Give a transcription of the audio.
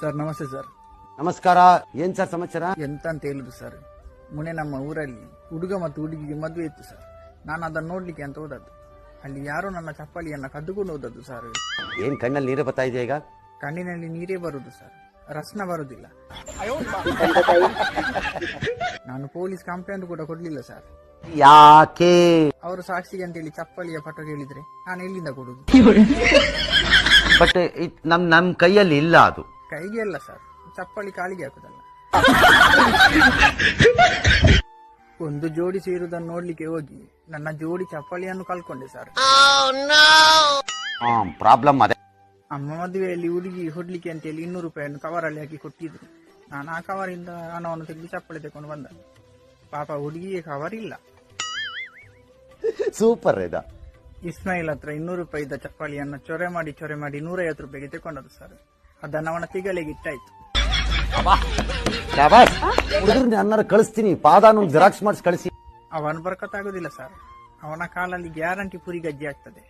Sir ನಮಸ್ತೆ sir. ನಮಸ್ಕಾರ. ಏನ್ ಸರ್ ಸಮಾಚಾರ? ಎಂತ ಅಂತ ಹೇಳುದು ಸರ್, ಮೊನ್ನೆ ನಮ್ಮ ಊರಲ್ಲಿ ಹುಡುಗ ಮತ್ತು ಹುಡುಗಿಗೆ ಮದುವೆ ಇತ್ತು ಸರ್. ನಾನು ಅದನ್ನು ನೋಡ್ಲಿಕ್ಕೆ ಅಂತ ಹೋದದ್ದು. ಅಲ್ಲಿ ಯಾರೋ ನನ್ನ ಚಪ್ಪಲಿಯನ್ನ ಕದ್ದುಕೊಂಡು ಹೋದದ್ದು ಸರ್. ಏನ್ ಕಣ್ಣಲ್ಲಿ ನೀರೇ ಬರ್ತಾ ಇದೆಯಾ ಈಗ? ಕಣ್ಣಿನಲ್ಲಿ ನೀರೇ ಬರುದು ಸರ್, ರಸ್ನ ಬರುದಿಲ್ಲ. ನಾನು ಪೊಲೀಸ್ ಕಂಪ್ಲೇಂಟ್ ಕೂಡ ಕೊಡ್ಲಿಲ್ಲ ಸರ್. ಯಾಕೆ? ಅವರು ಸಾಕ್ಷಿಗೆ ಅಂತ ಹೇಳಿ ಚಪ್ಪಲಿಯ ಫೋಟೋ ಹೇಳಿದ್ರೆ ನಾನು ಎಲ್ಲಿಂದ ಕೊಡುದು? ಬಟ್ ನಮ್ ಕೈಯಲ್ಲಿ ಇಲ್ಲ. ಅದು ಕೈಗೆ ಅಲ್ಲ ಸರ್, ಚಪ್ಪಲಿ ಕಾಲಿಗೆ ಹಾಕುದಲ್ಲ. ಒಂದು ಜೋಡಿ ಸೇರುವುದನ್ನು ನೋಡ್ಲಿಕ್ಕೆ ಹೋಗಿ ನನ್ನ ಜೋಡಿ ಚಪ್ಪಲಿಯನ್ನು ಕಳ್ಕೊಂಡೆ ಸರ್. ಪ್ರಾಬ್ಲಮ್ ಅದೇ. ಅಮ್ಮ ಮದುವೆಯಲ್ಲಿ ಹುಡುಗಿ ಹೊಡ್ಲಿಕ್ಕೆ ಅಂತ ಹೇಳಿ 200 ರೂಪಾಯಿಯನ್ನು ಕವರಲ್ಲಿ ಹಾಕಿ ಕೊಟ್ಟಿದ್ರು. ನಾನು ಆ ಕವರಿಂದ ಹಣವನ್ನು ತೆಗೆದು ಚಪ್ಪಲಿ ತಕೊಂಡು ಬಂದ. ಪಾಪ ಹುಡುಗಿಗೆ ಕವರ್ ಇಲ್ಲ. ಸೂಪರ್ ಇದ. ಇಸ್ಮಾಯಿಲ್ ಹತ್ರ 200 ರೂಪಾಯಿ ಇದ್ದ ಚಪ್ಪಲಿಯನ್ನು ಚೊರೆ ಮಾಡಿ 150 ರೂಪಾಯಿಗೆ ತಕೊಂಡದ್ದು ಸರ್. ಅದನ್ನು ಅವನ ತಿಗಲೆಗೆ ಇಟ್ಟಾಯ್ತು. ಹುಡುಗರನ್ನ ಕಳಿಸ್ತೀನಿ, ಪಾದಾನು ಜೆರಾಕ್ಸ್ ಮಾಡಿಸಿ ಕಳಿಸಿ. ಅವನು ಬರ್ಕತ್ತಾಗುದಿಲ್ಲ ಸರ್. ಅವನ ಕಾಲಲ್ಲಿ ಗ್ಯಾರಂಟಿ ಪುರಿ ಗಜ್ಜಿ ಆಗ್ತದೆ.